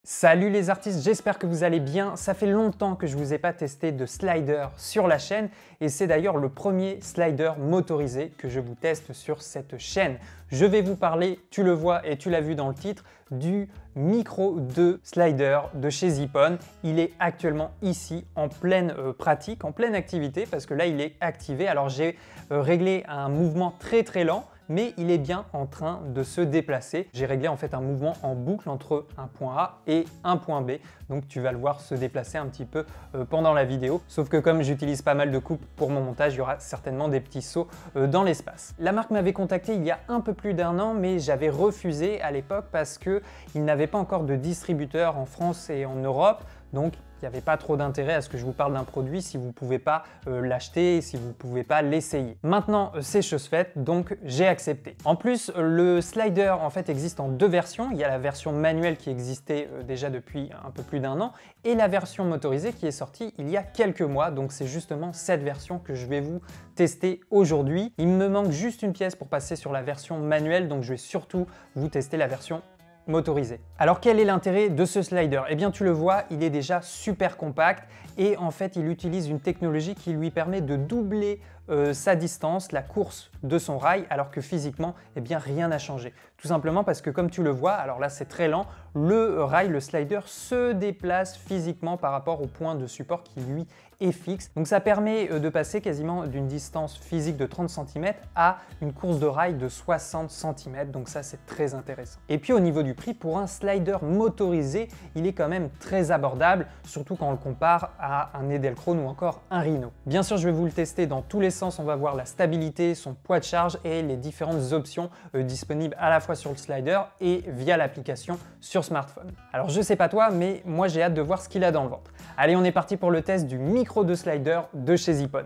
Salut les artistes, j'espère que vous allez bien. Ça fait longtemps que je ne vous ai pas testé de slider sur la chaîne et c'est d'ailleurs le premier slider motorisé que je vous teste sur cette chaîne. Je vais vous parler, tu le vois et tu l'as vu dans le titre, du Micro 2 slider de chez Zippon. Il est actuellement ici en pleine pratique, en pleine activité parce que là il est activé. Alors j'ai réglé un mouvement très lent, mais il est bien en train de se déplacer. J'ai réglé en fait un mouvement en boucle entre un point A et un point B. Donc tu vas le voir se déplacer un petit peu pendant la vidéo. Sauf que comme j'utilise pas mal de coupes pour mon montage, il y aura certainement des petits sauts dans l'espace. La marque m'avait contacté il y a un peu plus d'1 an, mais j'avais refusé à l'époque parce qu'ils n'avaient pas encore de distributeur en France et en Europe. Donc il n'y avait pas trop d'intérêt à ce que je vous parle d'un produit si vous ne pouvez pas l'acheter, si vous ne pouvez pas l'essayer. Maintenant, c'est chose faite, donc j'ai accepté. En plus, le slider en fait existe en deux versions. Il y a la version manuelle qui existait déjà depuis un peu plus d'1 an et la version motorisée qui est sortie il y a quelques mois. Donc c'est justement cette version que je vais vous tester aujourd'hui. Il me manque juste une pièce pour passer sur la version manuelle, donc je vais surtout vous tester la version motorisé. Alors quel est l'intérêt de ce slider? Eh bien tu le vois, il est déjà super compact et en fait il utilise une technologie qui lui permet de doubler sa distance, la course de son rail, alors que physiquement, eh bien rien n'a changé. Tout simplement parce que comme tu le vois, alors là c'est très lent, le rail, le slider se déplace physiquement par rapport au point de support qui lui est fixe. Donc ça permet de passer quasiment d'une distance physique de 30 cm à une course de rail de 60 cm. Donc ça c'est très intéressant. Et puis au niveau du prix, pour un slider motorisé, il est quand même très abordable, surtout quand on le compare à un Edelkrone ou encore un Rhino. Bien sûr, je vais vous le tester dans tous les sens. On va voir la stabilité, son poids de charge et les différentes options disponibles à la fois sur le slider et via l'application sur smartphone. Alors je sais pas toi, mais moi j'ai hâte de voir ce qu'il a dans le ventre. Allez, on est parti pour le test du Micro 2 slider de chez Zippon.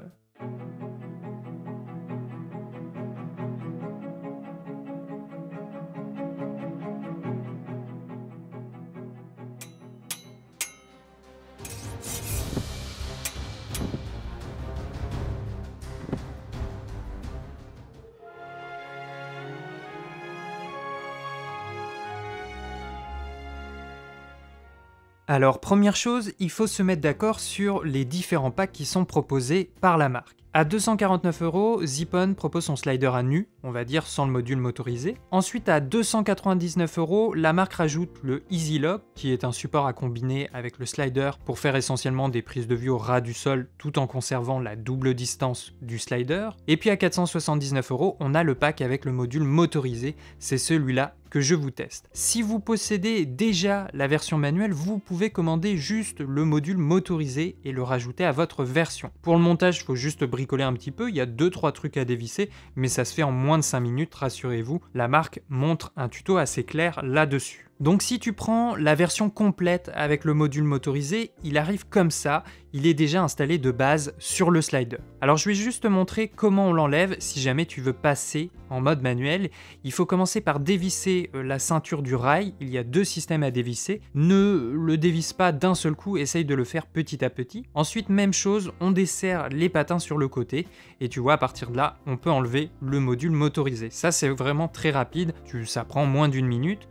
Alors première chose, il faut se mettre d'accord sur les différents packs qui sont proposés par la marque. À 249 €, Zippon propose son slider à nu, on va dire sans le module motorisé. Ensuite à 299 €, la marque rajoute le Easy Lock, qui est un support à combiner avec le slider pour faire essentiellement des prises de vue au ras du sol tout en conservant la double distance du slider. Et puis à 479 €, on a le pack avec le module motorisé, c'est celui-là que je vous teste. Si vous possédez déjà la version manuelle, vous pouvez commander juste le module motorisé et le rajouter à votre version. Pour le montage, il faut juste bricoler un petit peu, il y a 2-3 trucs à dévisser, mais ça se fait en moins de 5 minutes, rassurez-vous. La marque montre un tuto assez clair là-dessus. Donc si tu prends la version complète avec le module motorisé, il arrive comme ça, il est déjà installé de base sur le slider. Alors je vais juste te montrer comment on l'enlève si jamais tu veux passer en mode manuel. Il faut commencer par dévisser la ceinture du rail, il y a 2 systèmes à dévisser. Ne le dévisse pas d'un seul coup, essaye de le faire petit à petit. Ensuite même chose, on desserre les patins sur le côté et tu vois à partir de là, on peut enlever le module motorisé. Ça c'est vraiment très rapide, ça prend moins d'1 minute.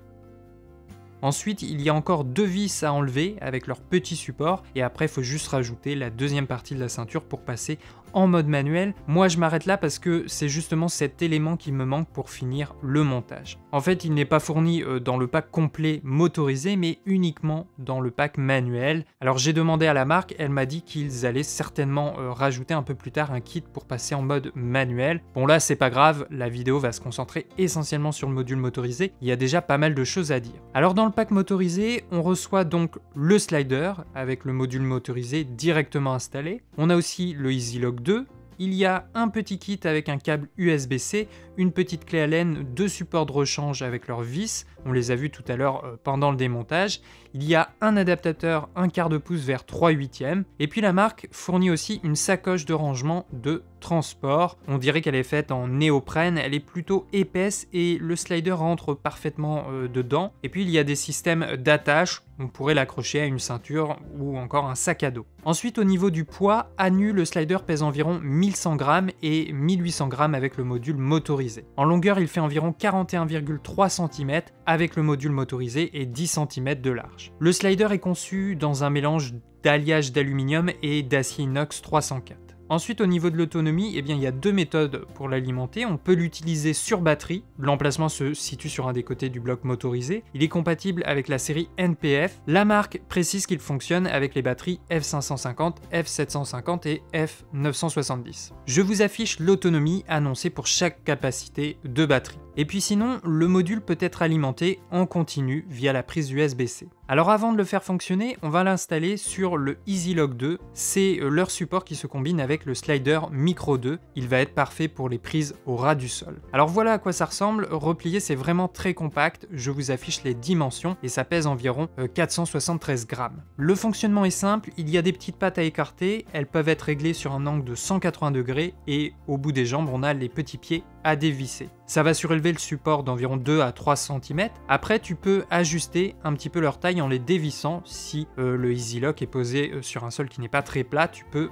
Ensuite, il y a encore 2 vis à enlever avec leur petit support et après il faut juste rajouter la deuxième partie de la ceinture pour passer en mode manuel. Moi je m'arrête là parce que c'est justement cet élément qui me manque pour finir le montage. En fait, il n'est pas fourni dans le pack complet motorisé mais uniquement dans le pack manuel. Alors j'ai demandé à la marque, elle m'a dit qu'ils allaient certainement rajouter un peu plus tard un kit pour passer en mode manuel. Bon là c'est pas grave, la vidéo va se concentrer essentiellement sur le module motorisé, il y a déjà pas mal de choses à dire. Alors dans le pack motorisé, on reçoit donc le slider avec le module motorisé directement installé. On a aussi le Easy Lock 2. Il y a un petit kit avec un câble USB-C, une petite clé Allen, 2 supports de rechange avec leurs vis, on les a vus tout à l'heure pendant le démontage. Il y a un adaptateur 1/4 pouce vers 3/8, et puis la marque fournit aussi une sacoche de rangement de transport. On dirait qu'elle est faite en néoprène, elle est plutôt épaisse et le slider rentre parfaitement dedans. Et puis il y a des systèmes d'attache, on pourrait l'accrocher à une ceinture ou encore un sac à dos. Ensuite, au niveau du poids, à nu, le slider pèse environ 1100 grammes et 1800 grammes avec le module motorisé. En longueur, il fait environ 41,3 cm avec le module motorisé et 10 cm de large. Le slider est conçu dans un mélange d'alliage d'aluminium et d'acier inox 304. Ensuite, au niveau de l'autonomie, il y a deux méthodes pour l'alimenter. On peut l'utiliser sur batterie. L'emplacement se situe sur un des côtés du bloc motorisé. Il est compatible avec la série NPF. La marque précise qu'il fonctionne avec les batteries F550, F750 et F970. Je vous affiche l'autonomie annoncée pour chaque capacité de batterie. Et puis sinon, le module peut être alimenté en continu via la prise USB-C. Alors avant de le faire fonctionner, on va l'installer sur le EasyLock 2. C'est leur support qui se combine avec le slider Micro 2. Il va être parfait pour les prises au ras du sol. Alors voilà à quoi ça ressemble. Replié, c'est vraiment très compact. Je vous affiche les dimensions et ça pèse environ 473 grammes. Le fonctionnement est simple. Il y a des petites pattes à écarter. Elles peuvent être réglées sur un angle de 180 degrés et au bout des jambes, on a les petits pieds à dévisser. Ça va surélever le support d'environ 2 à 3 cm. Après, tu peux ajuster un petit peu leur taille en les dévissant. Si le EasyLock est posé sur un sol qui n'est pas très plat, tu peux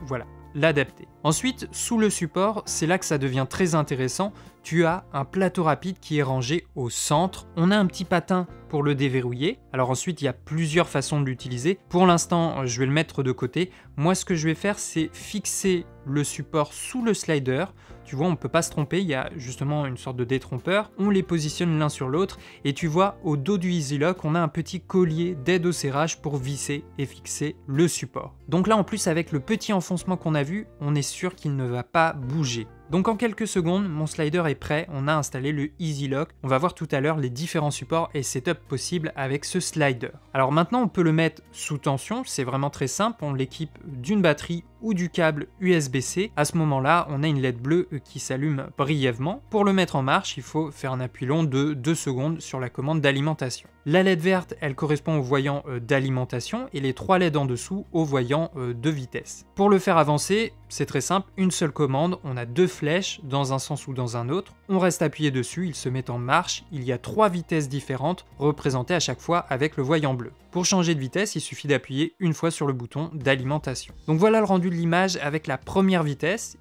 l'adapter. Ensuite, sous le support, c'est là que ça devient très intéressant. Tu as un plateau rapide qui est rangé au centre. On a un petit patin pour le déverrouiller. Alors ensuite, il y a plusieurs façons de l'utiliser. Pour l'instant, je vais le mettre de côté. Moi, ce que je vais faire, c'est fixer le support sous le slider. Tu vois, on ne peut pas se tromper, il y a justement une sorte de détrompeur. On les positionne l'un sur l'autre et tu vois, au dos du EasyLock, on a un petit collier d'aide au serrage pour visser et fixer le support. Donc là, en plus, avec le petit enfoncement qu'on a vu, on est sûr qu'il ne va pas bouger. Donc en quelques secondes, mon slider est prêt, on a installé le EasyLock. On va voir tout à l'heure les différents supports et setup possibles avec ce slider. Alors maintenant, on peut le mettre sous tension, c'est vraiment très simple, on l'équipe d'une batterie ou du câble USB-C. À ce moment-là, on a une LED bleue qui s'allume brièvement. Pour le mettre en marche, il faut faire un appui long de 2 secondes sur la commande d'alimentation. La LED verte, elle correspond au voyant d'alimentation et les 3 LED en dessous au voyant de vitesse. Pour le faire avancer, c'est très simple, une seule commande, on a 2 flèches dans un sens ou dans un autre. On reste appuyé dessus, il se met en marche. Il y a 3 vitesses différentes représentées à chaque fois avec le voyant bleu. Pour changer de vitesse, il suffit d'appuyer une fois sur le bouton d'alimentation. Donc voilà le rendu de l'image avec la première vitesse.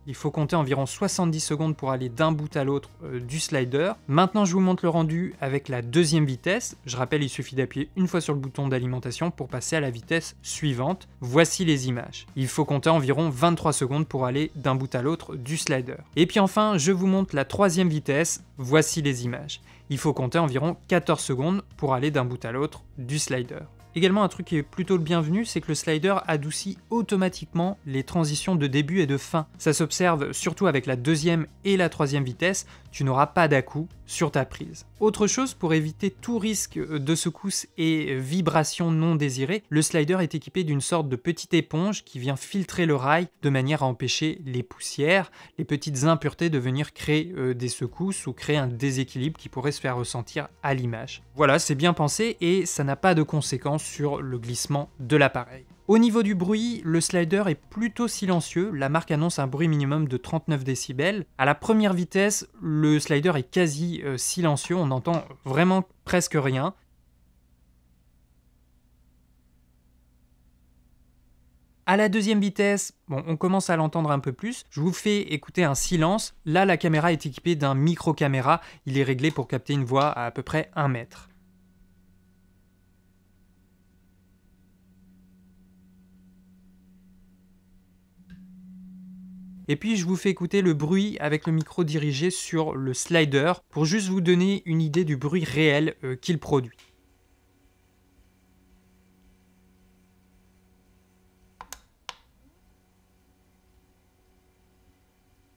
Il faut compter environ 70 secondes pour aller d'un bout à l'autre du slider. Maintenant, je vous montre le rendu avec la deuxième vitesse. Je rappelle, il suffit d'appuyer une fois sur le bouton d'alimentation pour passer à la vitesse suivante. Voici les images. Il faut compter environ 23 secondes pour aller d'un bout à l'autre du slider. Et puis enfin, je vous montre la troisième vitesse. Voici les images. Il faut compter environ 14 secondes pour aller d'un bout à l'autre du slider. Également, un truc qui est plutôt le bienvenu, c'est que le slider adoucit automatiquement les transitions de début et de fin. Ça s'observe surtout avec la deuxième et la troisième vitesse, tu n'auras pas d'à-coup sur ta prise. Autre chose, pour éviter tout risque de secousse et vibration non désirée, le slider est équipé d'une sorte de petite éponge qui vient filtrer le rail de manière à empêcher les poussières, les petites impuretés de venir créer des secousses ou créer un déséquilibre qui pourrait se faire ressentir à l'image. Voilà, c'est bien pensé et ça n'a pas de conséquences sur le glissement de l'appareil. Au niveau du bruit, le slider est plutôt silencieux, la marque annonce un bruit minimum de 39 décibels. À la première vitesse, le slider est quasi silencieux, on n'entend vraiment presque rien. À la deuxième vitesse, on commence à l'entendre un peu plus. Je vous fais écouter un silence. Là, la caméra est équipée d'un micro-caméra. Il est réglé pour capter une voix à peu près 1 mètre. Et puis je vous fais écouter le bruit avec le micro dirigé sur le slider pour juste vous donner une idée du bruit réel qu'il produit.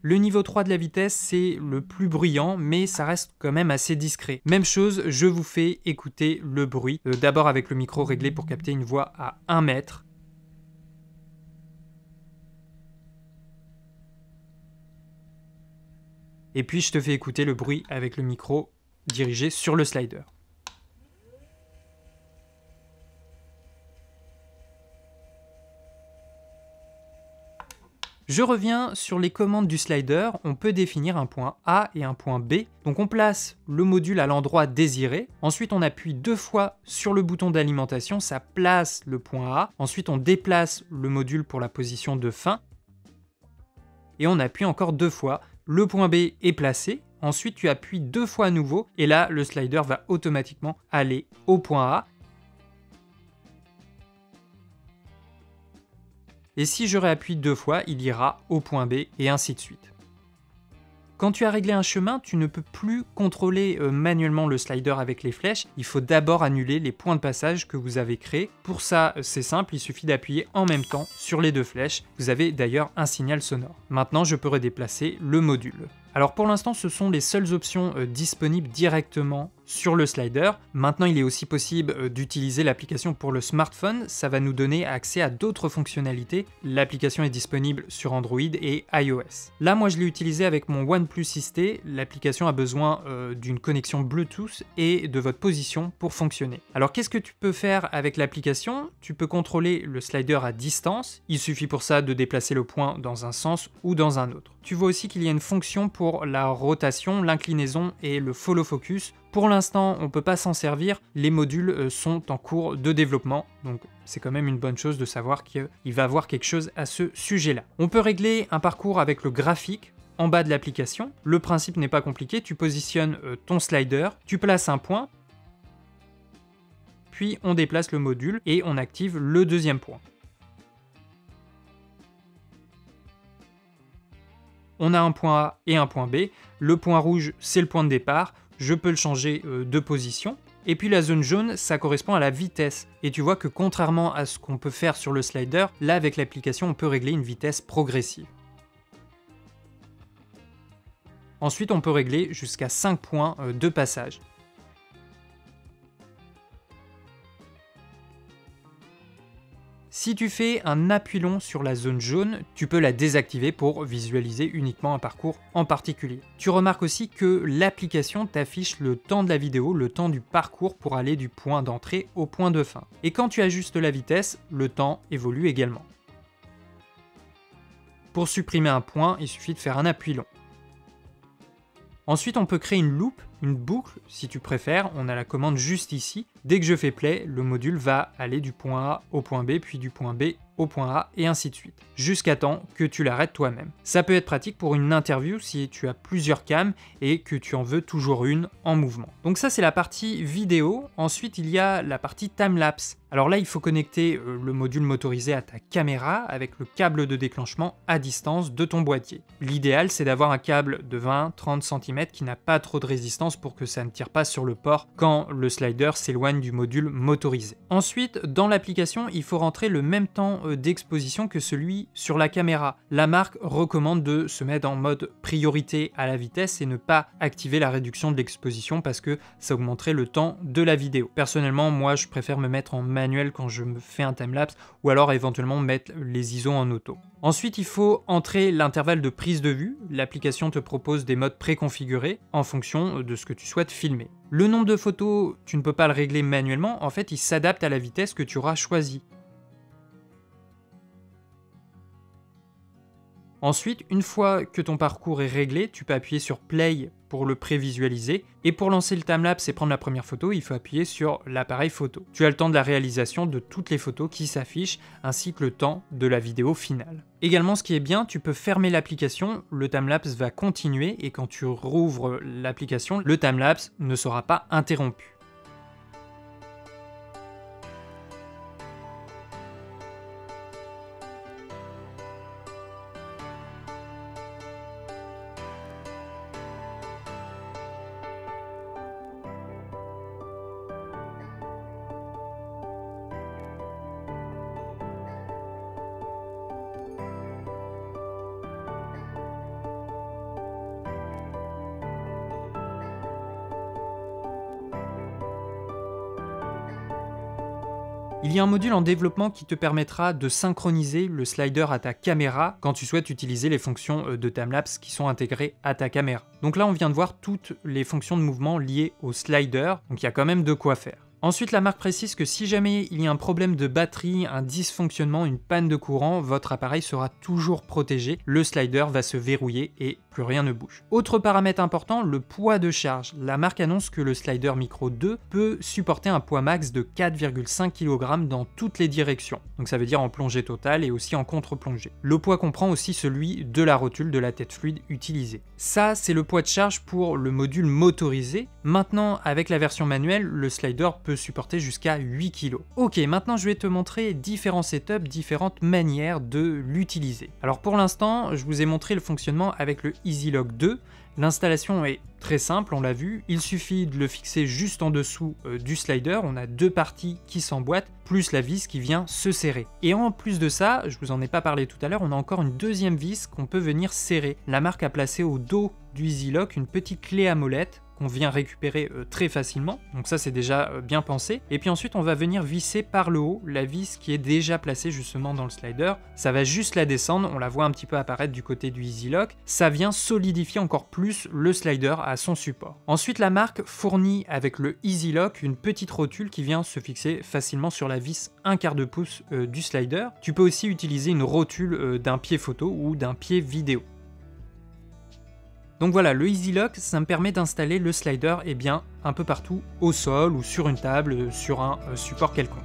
Le niveau 3 de la vitesse, c'est le plus bruyant, mais ça reste quand même assez discret. Même chose, je vous fais écouter le bruit. D'abord avec le micro réglé pour capter une voix à 1 mètre. Et puis je te fais écouter le bruit avec le micro dirigé sur le slider. Je reviens sur les commandes du slider, on peut définir un point A et un point B. Donc on place le module à l'endroit désiré, ensuite on appuie 2 fois sur le bouton d'alimentation, ça place le point A, ensuite on déplace le module pour la position de fin, et on appuie encore 2 fois, le point B est placé, ensuite tu appuies 2 fois à nouveau, et là le slider va automatiquement aller au point A. Et si je réappuie 2 fois, il ira au point B et ainsi de suite. Quand tu as réglé un chemin, tu ne peux plus contrôler manuellement le slider avec les flèches, il faut d'abord annuler les points de passage que vous avez créés. Pour ça, c'est simple, il suffit d'appuyer en même temps sur les 2 flèches. Vous avez d'ailleurs un signal sonore. Maintenant, je peux redéplacer le module. Alors pour l'instant, ce sont les seules options disponibles directement sur le slider. Maintenant, il est aussi possible d'utiliser l'application pour le smartphone. Ça va nous donner accès à d'autres fonctionnalités. L'application est disponible sur Android et iOS. Là, moi, je l'ai utilisé avec mon OnePlus 6T. L'application a besoin d'une connexion Bluetooth et de votre position pour fonctionner. Alors, qu'est-ce que tu peux faire avec l'application? Tu peux contrôler le slider à distance. Il suffit pour ça de déplacer le point dans un sens ou dans un autre. Tu vois aussi qu'il y a une fonction pour la rotation, l'inclinaison et le follow focus. Pour l'instant, on ne peut pas s'en servir, les modules sont en cours de développement, donc c'est quand même une bonne chose de savoir qu'il va y avoir quelque chose à ce sujet-là. On peut régler un parcours avec le graphique en bas de l'application. Le principe n'est pas compliqué, tu positionnes ton slider, tu places un point, puis on déplace le module et on active le deuxième point. On a un point A et un point B, le point rouge c'est le point de départ, je peux le changer de position, et puis la zone jaune ça correspond à la vitesse, et tu vois que contrairement à ce qu'on peut faire sur le slider, là avec l'application on peut régler une vitesse progressive. Ensuite on peut régler jusqu'à 5 points de passage. Si tu fais un appui long sur la zone jaune, tu peux la désactiver pour visualiser uniquement un parcours en particulier. Tu remarques aussi que l'application t'affiche le temps de la vidéo, le temps du parcours pour aller du point d'entrée au point de fin. Et quand tu ajustes la vitesse, le temps évolue également. Pour supprimer un point, il suffit de faire un appui long. Ensuite, on peut créer une loupe, une boucle, si tu préfères. On a la commande juste ici. Dès que je fais play, le module va aller du point A au point B, puis du point B au point A, et ainsi de suite, jusqu'à temps que tu l'arrêtes toi-même. Ça peut être pratique pour une interview si tu as plusieurs cams et que tu en veux toujours une en mouvement. Donc ça, c'est la partie vidéo. Ensuite, il y a la partie timelapse. Alors là, il faut connecter le module motorisé à ta caméra avec le câble de déclenchement à distance de ton boîtier. L'idéal, c'est d'avoir un câble de 20-30 cm qui n'a pas trop de résistance pour que ça ne tire pas sur le port quand le slider s'éloigne du module motorisé. Ensuite, dans l'application, il faut rentrer le même temps d'exposition que celui sur la caméra. La marque recommande de se mettre en mode priorité à la vitesse et ne pas activer la réduction de l'exposition parce que ça augmenterait le temps de la vidéo. Personnellement, moi, je préfère me mettre en manuel quand je me fais un timelapse ou alors éventuellement mettre les ISO en auto. Ensuite, il faut entrer l'intervalle de prise de vue. L'application te propose des modes préconfigurés en fonction de ce que tu souhaites filmer. Le nombre de photos, tu ne peux pas le régler manuellement. En fait, il s'adapte à la vitesse que tu auras choisie. Ensuite, une fois que ton parcours est réglé, tu peux appuyer sur Play pour le prévisualiser. Et pour lancer le timelapse et prendre la première photo, il faut appuyer sur l'appareil photo. Tu as le temps de la réalisation de toutes les photos qui s'affichent, ainsi que le temps de la vidéo finale. Également, ce qui est bien, tu peux fermer l'application, le timelapse va continuer et quand tu rouvres l'application, le timelapse ne sera pas interrompu. Il y a un module en développement qui te permettra de synchroniser le slider à ta caméra quand tu souhaites utiliser les fonctions de timelapse qui sont intégrées à ta caméra. Donc là, on vient de voir toutes les fonctions de mouvement liées au slider, donc il y a quand même de quoi faire. Ensuite, la marque précise que si jamais il y a un problème de batterie, un dysfonctionnement, une panne de courant, votre appareil sera toujours protégé, le slider va se verrouiller et plus rien ne bouge. Autre paramètre important, le poids de charge. La marque annonce que le slider Micro 2 peut supporter un poids max de 4,5 kg dans toutes les directions. Donc ça veut dire en plongée totale et aussi en contre-plongée. Le poids comprend aussi celui de la rotule de la tête fluide utilisée. Ça, c'est le poids de charge pour le module motorisé. Maintenant, avec la version manuelle, le slider peut supporter jusqu'à 8 kg. Ok, maintenant je vais te montrer différents setups, différentes manières de l'utiliser. Alors pour l'instant, je vous ai montré le fonctionnement avec le EasyLock 2. L'installation est très simple, on l'a vu, il suffit de le fixer juste en dessous du slider, on a deux parties qui s'emboîtent, plus la vis qui vient se serrer. Et en plus de ça, je vous en ai pas parlé tout à l'heure, on a encore une deuxième vis qu'on peut venir serrer. La marque a placé au dos du EasyLock une petite clé à molette qu'on vient récupérer très facilement, donc ça c'est déjà bien pensé. Et puis ensuite on va venir visser par le haut la vis qui est déjà placée justement dans le slider, ça va juste la descendre, on la voit un petit peu apparaître du côté du EasyLock, ça vient solidifier encore plus le slider à son support. Ensuite la marque fournit avec le EasyLock une petite rotule qui vient se fixer facilement sur la vis 1/4 de pouce du slider. Tu peux aussi utiliser une rotule d'un pied photo ou d'un pied vidéo. Donc voilà, le EasyLock, ça me permet d'installer le slider un peu partout, au sol ou sur une table, sur un support quelconque.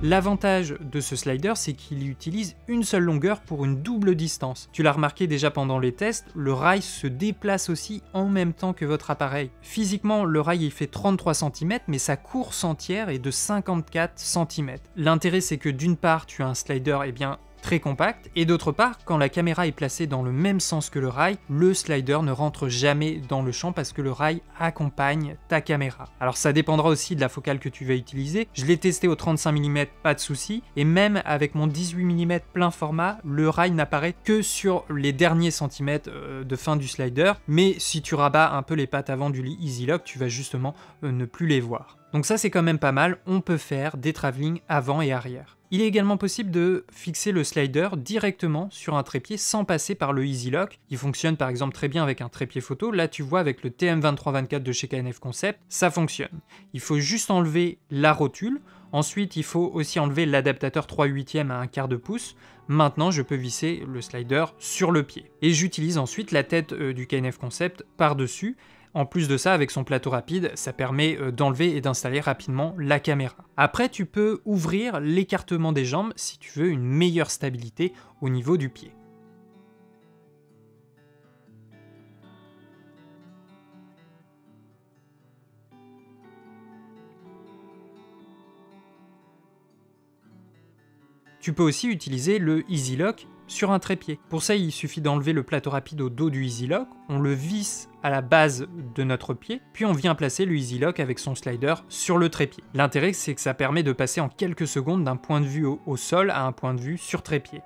L'avantage de ce slider, c'est qu'il utilise une seule longueur pour une double distance. Tu l'as remarqué déjà pendant les tests, le rail se déplace aussi en même temps que votre appareil. Physiquement, le rail il fait 33 cm, mais sa course entière est de 54 cm. L'intérêt, c'est que d'une part, tu as un slider très compact, et d'autre part, quand la caméra est placée dans le même sens que le rail, le slider ne rentre jamais dans le champ parce que le rail accompagne ta caméra. Alors ça dépendra aussi de la focale que tu vas utiliser. Je l'ai testé au 35 mm, pas de souci, et même avec mon 18 mm plein format, le rail n'apparaît que sur les derniers centimètres de fin du slider, mais si tu rabats un peu les pattes avant du EasyLock, tu vas justement ne plus les voir. Donc ça c'est quand même pas mal, on peut faire des travelling avant et arrière. Il est également possible de fixer le slider directement sur un trépied sans passer par le EasyLock. Il fonctionne par exemple très bien avec un trépied photo. Là tu vois avec le TM2324 de chez KNF Concept, ça fonctionne. Il faut juste enlever la rotule. Ensuite il faut aussi enlever l'adaptateur 3/8 à 1/4 de pouce. Maintenant je peux visser le slider sur le pied. Et j'utilise ensuite la tête du KNF Concept par-dessus. En plus de ça, avec son plateau rapide, ça permet d'enlever et d'installer rapidement la caméra. Après, tu peux ouvrir l'écartement des jambes si tu veux une meilleure stabilité au niveau du pied. Tu peux aussi utiliser le EasyLock sur un trépied. Pour ça, il suffit d'enlever le plateau rapide au dos du EasyLock, on le visse à la base de notre pied, puis on vient placer le EasyLock avec son slider sur le trépied. L'intérêt, c'est que ça permet de passer en quelques secondes d'un point de vue au sol à un point de vue sur trépied.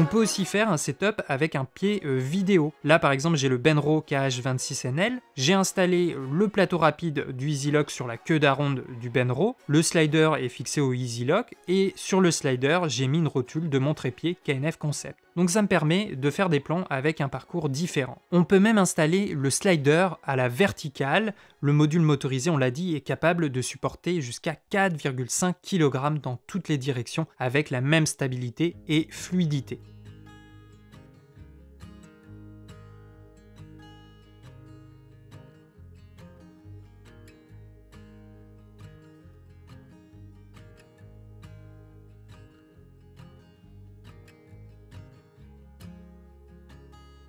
On peut aussi faire un setup avec un pied vidéo. Là par exemple j'ai le Benro KH26NL, j'ai installé le plateau rapide du EasyLock sur la queue d'aronde du Benro, le slider est fixé au EasyLock et sur le slider j'ai mis une rotule de mon trépied KNF Concept. Donc ça me permet de faire des plans avec un parcours différent. On peut même installer le slider à la verticale. Le module motorisé, on l'a dit, est capable de supporter jusqu'à 4,5 kg dans toutes les directions avec la même stabilité et fluidité.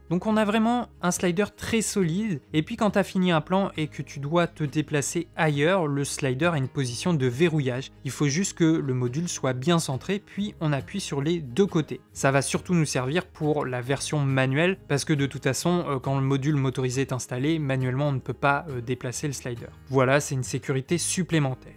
Donc on a vraiment un slider très solide, et puis quand tu as fini un plan et que tu dois te déplacer ailleurs, le slider a une position de verrouillage. Il faut juste que le module soit bien centré, puis on appuie sur les deux côtés. Ça va surtout nous servir pour la version manuelle, parce que de toute façon, quand le module motorisé est installé, manuellement on ne peut pas déplacer le slider. Voilà, c'est une sécurité supplémentaire.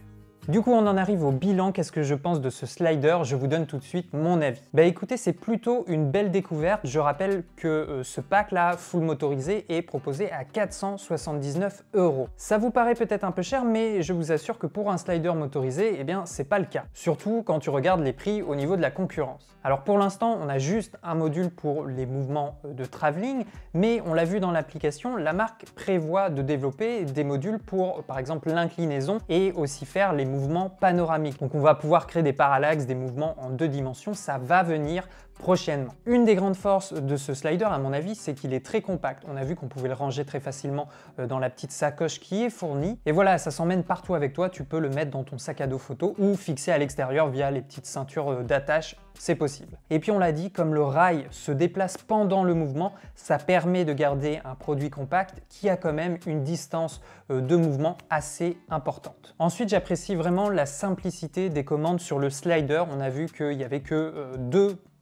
Du coup, on en arrive au bilan. Qu'est-ce que je pense de ce slider? Je vous donne tout de suite mon avis. Bah écoutez, c'est plutôt une belle découverte. Je rappelle que ce pack-là, full motorisé, est proposé à 479 €. Ça vous paraît peut-être un peu cher, mais je vous assure que pour un slider motorisé, eh bien, c'est pas le cas. Surtout quand tu regardes les prix au niveau de la concurrence. Alors pour l'instant, on a juste un module pour les mouvements de travelling, mais on l'a vu dans l'application, la marque prévoit de développer des modules pour, par exemple, l'inclinaison et aussi faire les mouvements panoramiques. Donc on va pouvoir créer des parallaxes, des mouvements en 2 dimensions, ça va venir prochainement. Une des grandes forces de ce slider, à mon avis, c'est qu'il est très compact. On a vu qu'on pouvait le ranger très facilement dans la petite sacoche qui est fournie. Et voilà, ça s'emmène partout avec toi. Tu peux le mettre dans ton sac à dos photo ou fixer à l'extérieur via les petites ceintures d'attache. C'est possible. Et puis on l'a dit, comme le rail se déplace pendant le mouvement, ça permet de garder un produit compact qui a quand même une distance de mouvement assez importante. Ensuite, j'apprécie vraiment la simplicité des commandes sur le slider. On a vu qu'il n'y avait que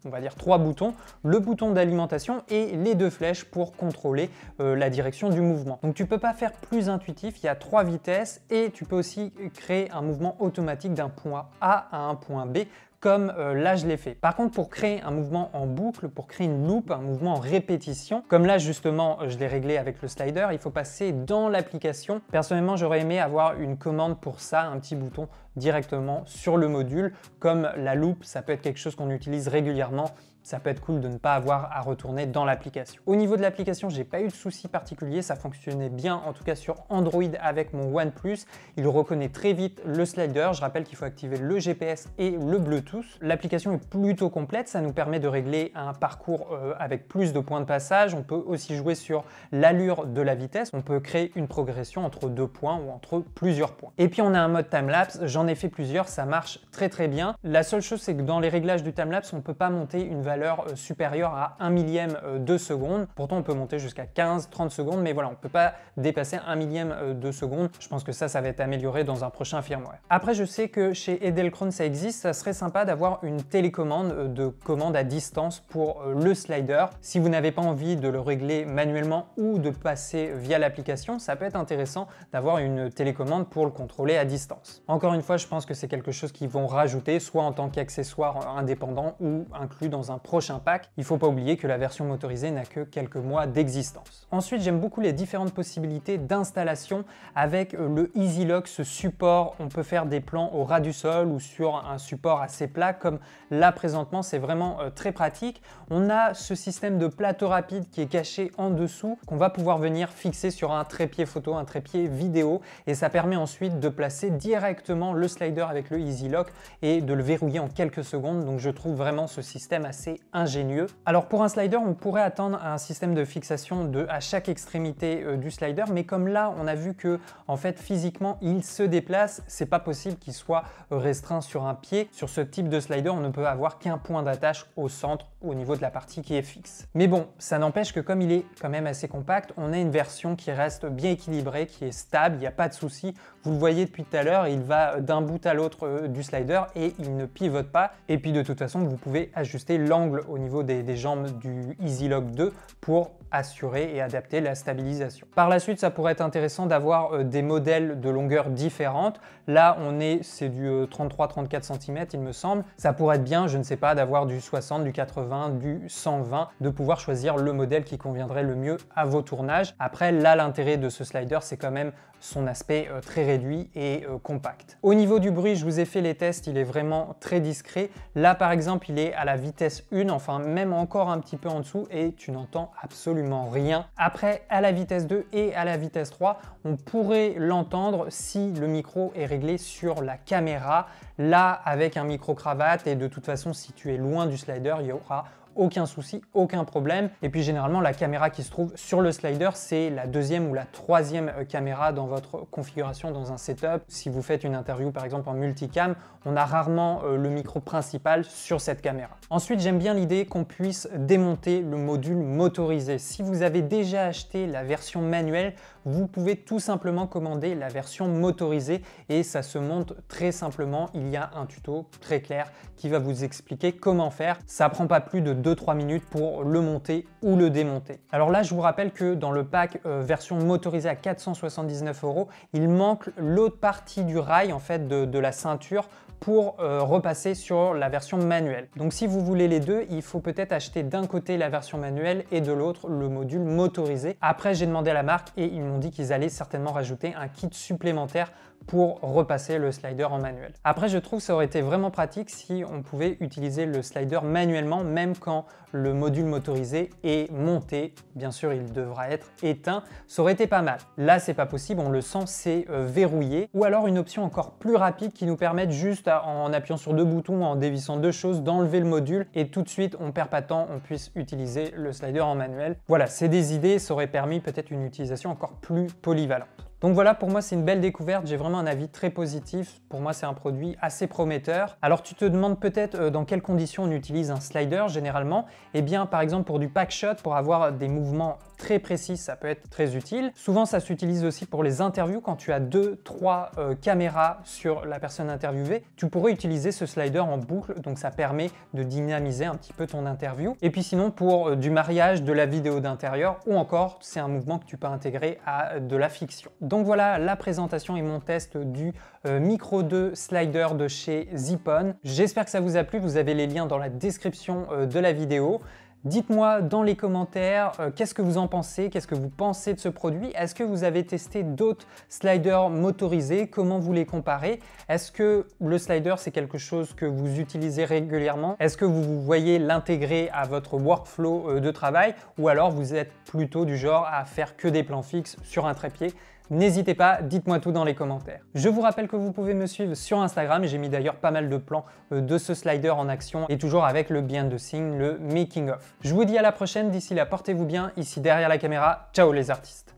on va dire 3 boutons, le bouton d'alimentation et les 2 flèches pour contrôler la direction du mouvement. Donc tu peux pas faire plus intuitif, il y a 3 vitesses et tu peux aussi créer un mouvement automatique d'un point A à un point B comme là je l'ai fait. Par contre, pour créer un mouvement en boucle, pour créer une loupe, un mouvement en répétition, comme là justement je l'ai réglé avec le slider, il faut passer dans l'application. Personnellement, j'aurais aimé avoir une commande pour ça, un petit bouton directement sur le module. Comme la loupe, ça peut être quelque chose qu'on utilise régulièrement. Ça peut être cool de ne pas avoir à retourner dans l'application. Au niveau de l'application, j'ai pas eu de soucis particuliers, ça fonctionnait bien, en tout cas sur Android avec mon OnePlus. Il reconnaît très vite le slider. Je rappelle qu'il faut activer le GPS et le Bluetooth. L'application est plutôt complète, ça nous permet de régler un parcours avec plus de points de passage. On peut aussi jouer sur l'allure de la vitesse. On peut créer une progression entre 2 points ou entre plusieurs points. Et puis on a un mode timelapse, j'en ai fait plusieurs, ça marche très bien. La seule chose, c'est que dans les réglages du timelapse, on peut pas monter une valeur supérieure à 1 millième de seconde. Pourtant, on peut monter jusqu'à 15-30 secondes, mais voilà, on ne peut pas dépasser 1 millième de seconde. Je pense que ça va être amélioré dans un prochain firmware. Après, je sais que chez Edelkrone, ça existe. Ça serait sympa d'avoir une télécommande de commande à distance pour le slider. Si vous n'avez pas envie de le régler manuellement ou de passer via l'application, ça peut être intéressant d'avoir une télécommande pour le contrôler à distance. Encore une fois, je pense que c'est quelque chose qu'ils vont rajouter, soit en tant qu'accessoire indépendant ou inclus dans un prochain pack. Il ne faut pas oublier que la version motorisée n'a que quelques mois d'existence. Ensuite, j'aime beaucoup les différentes possibilités d'installation avec le EasyLock, ce support. On peut faire des plans au ras du sol ou sur un support assez plat comme là présentement, c'est vraiment très pratique. On a ce système de plateau rapide qui est caché en dessous qu'on va pouvoir venir fixer sur un trépied photo, un trépied vidéo et ça permet ensuite de placer directement le slider avec le EasyLock et de le verrouiller en quelques secondes. Donc je trouve vraiment ce système assez ingénieux. Alors pour un slider, on pourrait attendre un système de fixation à chaque extrémité du slider, mais comme là on a vu que en fait physiquement il se déplace, c'est pas possible qu'il soit restreint sur un pied. Sur ce type de slider, on ne peut avoir qu'un point d'attache au centre, au niveau de la partie qui est fixe. Mais bon, ça n'empêche que comme il est quand même assez compact, on a une version qui reste bien équilibrée, qui est stable, il n'y a pas de souci. Vous le voyez depuis tout à l'heure, il va d'un bout à l'autre du slider et il ne pivote pas. Et puis de toute façon, vous pouvez ajuster l'angle au niveau des jambes du EasyLock 2 pour assurer et adapter la stabilisation. Par la suite, ça pourrait être intéressant d'avoir des modèles de longueur différentes. Là, c'est du 33-34 cm, il me semble. Ça pourrait être bien, je ne sais pas, d'avoir du 60, du 80 80, du 120, de pouvoir choisir le modèle qui conviendrait le mieux à vos tournages. Après, là, l'intérêt de ce slider, c'est quand même son aspect très réduit et compact. Au niveau du bruit, je vous ai fait les tests, il est vraiment très discret. Là, par exemple, il est à la vitesse 1, enfin même encore un petit peu en dessous et tu n'entends absolument rien. Après, à la vitesse 2 et à la vitesse 3, on pourrait l'entendre si le micro est réglé sur la caméra. Là, avec un micro-cravate et de toute façon, si tu es loin du slider, il y aura aucun souci, aucun problème. Et puis généralement, la caméra qui se trouve sur le slider, c'est la deuxième ou la troisième caméra dans votre configuration dans un setup. Si vous faites une interview par exemple en multicam, on a rarement le micro principal sur cette caméra. Ensuite, j'aime bien l'idée qu'on puisse démonter le module motorisé. Si vous avez déjà acheté la version manuelle, vous pouvez tout simplement commander la version motorisée et ça se monte très simplement. Il y a un tuto très clair qui va vous expliquer comment faire. Ça prend pas plus de 2-3 minutes pour le monter ou le démonter. Alors là, je vous rappelle que dans le pack version motorisée à 479 €, il manque l'autre partie du rail en fait de la ceinture pour repasser sur la version manuelle. Donc si vous voulez les deux, il faut peut-être acheter d'un côté la version manuelle et de l'autre le module motorisé. Après, j'ai demandé à la marque et ils m'ont dit qu'ils allaient certainement rajouter un kit supplémentaire pour repasser le slider en manuel. Après, je trouve que ça aurait été vraiment pratique si on pouvait utiliser le slider manuellement, même quand le module motorisé est monté. Bien sûr, il devra être éteint. Ça aurait été pas mal. Là, c'est pas possible, on le sent, c'est verrouillé. Ou alors une option encore plus rapide qui nous permette juste, en appuyant sur deux boutons, en dévissant deux choses, d'enlever le module et tout de suite, on perd pas de temps, on puisse utiliser le slider en manuel. Voilà, c'est des idées, ça aurait permis peut-être une utilisation encore plus polyvalente. Donc voilà, pour moi, c'est une belle découverte. J'ai vraiment un avis très positif. Pour moi, c'est un produit assez prometteur. Alors, tu te demandes peut-être dans quelles conditions on utilise un slider généralement. Eh bien, par exemple, pour du pack shot, pour avoir des mouvements très précis, ça peut être très utile. Souvent, ça s'utilise aussi pour les interviews. Quand tu as 2-3 caméras sur la personne interviewée, tu pourrais utiliser ce slider en boucle. Donc, ça permet de dynamiser un petit peu ton interview. Et puis sinon, pour du mariage, de la vidéo d'intérieur ou encore, c'est un mouvement que tu peux intégrer à de la fiction. Donc voilà la présentation et mon test du Micro 2 Slider de chez Zipone. J'espère que ça vous a plu, vous avez les liens dans la description de la vidéo. Dites-moi dans les commentaires qu'est-ce que vous en pensez, qu'est-ce que vous pensez de ce produit. Est-ce que vous avez testé d'autres sliders motorisés? Comment vous les comparez? Est-ce que le slider, c'est quelque chose que vous utilisez régulièrement? Est-ce que vous voyez l'intégrer à votre workflow de travail? Ou alors vous êtes plutôt du genre à faire que des plans fixes sur un trépied? N'hésitez pas, dites-moi tout dans les commentaires. Je vous rappelle que vous pouvez me suivre sur Instagram, j'ai mis d'ailleurs pas mal de plans de ce slider en action et toujours avec le behind the scene, le making of. Je vous dis à la prochaine, d'ici là portez-vous bien, ici derrière la caméra, ciao les artistes.